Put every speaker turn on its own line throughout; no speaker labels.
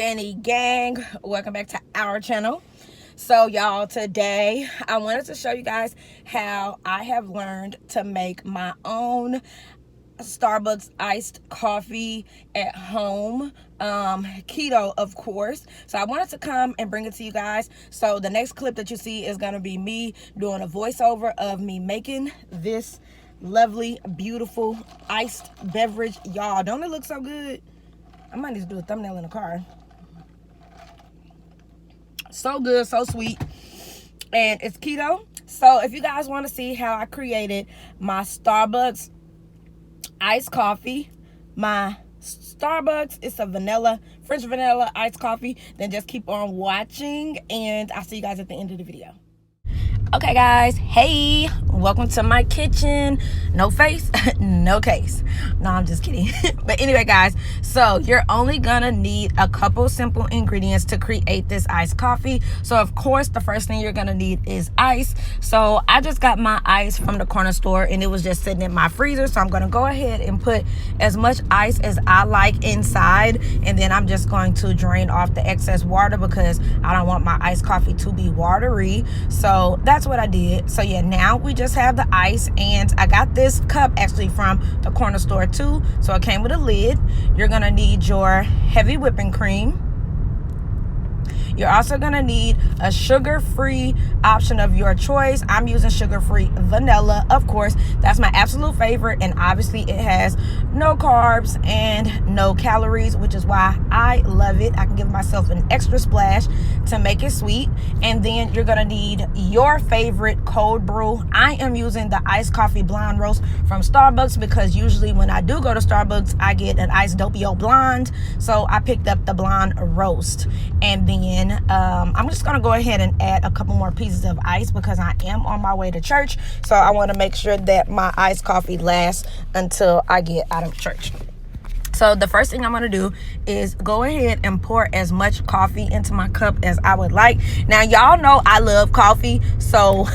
Danny gang, welcome back to our channel. So y'all, today I wanted to show you guys how I have learned to make my own Starbucks iced coffee at home, keto of course. So I wanted to come and bring it to you guys. So the next clip that you see is going to be me doing a voiceover of me making this lovely, beautiful iced beverage. Y'all, don't it look so good? I might need to do a thumbnail in the car. So good, so sweet, and it's keto. So if you guys want to see how I created my Starbucks iced coffee, my Starbucks, it's a French vanilla iced coffee, then just keep on watching, and I'll see you guys at the end of the video. Okay guys, hey, welcome to my kitchen. No face, no case. No, I'm just kidding. But anyway guys, so you're only gonna need a couple simple ingredients to create this iced coffee. So of course the first thing you're gonna need is ice. So I just got my ice from the corner store and it was just sitting in my freezer. So I'm gonna go ahead and put as much ice as I like inside, and then I'm just going to drain off the excess water because I don't want my iced coffee to be watery. So that's what I did. So yeah, now we just have the ice, and I got this cup actually from the corner store too. So it came with a lid. You're gonna need your heavy whipping cream. You're also gonna need a sugar-free option of your choice. I'm using sugar-free vanilla, of course. That's my absolute favorite, and obviously it has no carbs and no calories, which is why I love it. I can give myself an extra splash to make it sweet. And then you're gonna need your favorite cold brew. I am using the iced coffee blonde roast from Starbucks because usually when I do go to Starbucks, I get an iced doppio blonde. So I picked up the blonde roast. And then I'm just gonna go ahead and add a couple more pieces of ice because I am on my way to church. So I want to make sure that my iced coffee lasts until I get out of church. So the first thing I'm gonna do is go ahead and pour as much coffee into my cup as I would like. Now y'all know I love coffee, so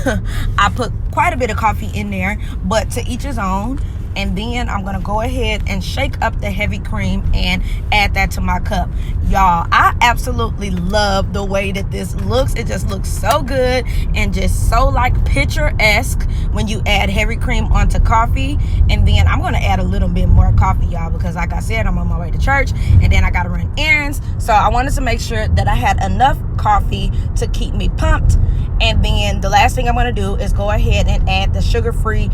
I put quite a bit of coffee in there, but to each his own. And then I'm gonna go ahead and shake up the heavy cream and add that to my cup. Y'all, I absolutely love the way that this looks. It just looks so good and just so like picturesque when you add heavy cream onto coffee. And then I'm gonna add a little bit more coffee, y'all, because like I said, I'm on my way to church and then I gotta run errands. So I wanted to make sure that I had enough coffee to keep me pumped. And then the last thing I'm going to do is go ahead and add the sugar-free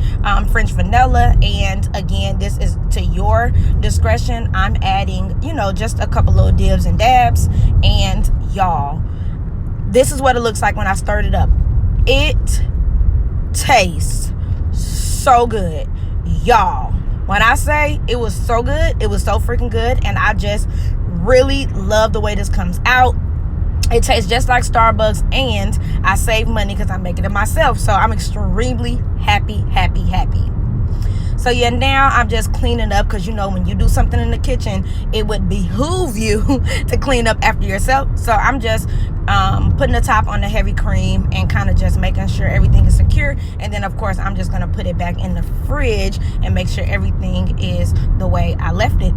French vanilla. And again, this is to your discretion. I'm adding, you know, just a couple little dibs and dabs. And y'all, this is what it looks like when I stirred it up. It tastes so good. Y'all, when I say it was so good, it was so freaking good. And I just really love the way this comes out. It tastes just like Starbucks, and I save money because I'm making it myself. So I'm extremely happy. So yeah, now I'm just cleaning up because, you know, when you do something in the kitchen, it would behoove you to clean up after yourself. So I'm just putting the top on the heavy cream and kind of just making sure everything is secure. And then, of course, I'm just going to put it back in the fridge and make sure everything is the way I left it.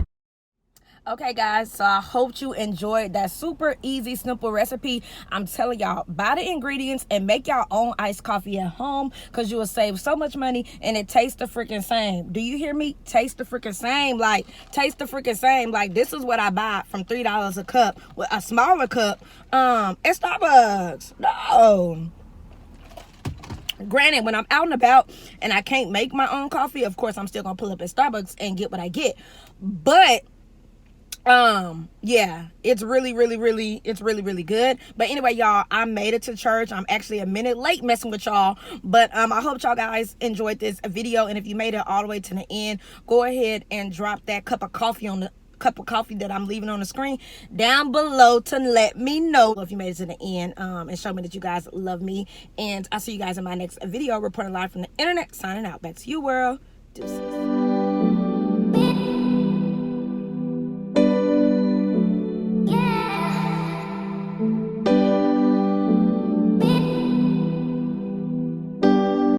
Okay guys, so I hope you enjoyed that super easy, simple recipe. I'm telling y'all, buy the ingredients and make y'all own iced coffee at home because you will save so much money and it tastes the freaking same. Do you hear me? Taste the freaking same. Like, taste the freaking same. Like, this is what I buy from $3 a cup with a smaller cup at Starbucks. No. Granted, when I'm out and about and I can't make my own coffee, of course, I'm still going to pull up at Starbucks and get what I get. But yeah, it's really good. But anyway, y'all, I made it to church. I'm actually a minute late messing with y'all, but I hope y'all guys enjoyed this video. And if you made it all the way to the end, go ahead and drop that cup of coffee that I'm leaving on the screen down below to let me know if you made it to the end, and show me that you guys love me. And I'll see you guys in my next video, reporting live from the internet, signing out. Back to you, world. Deuces.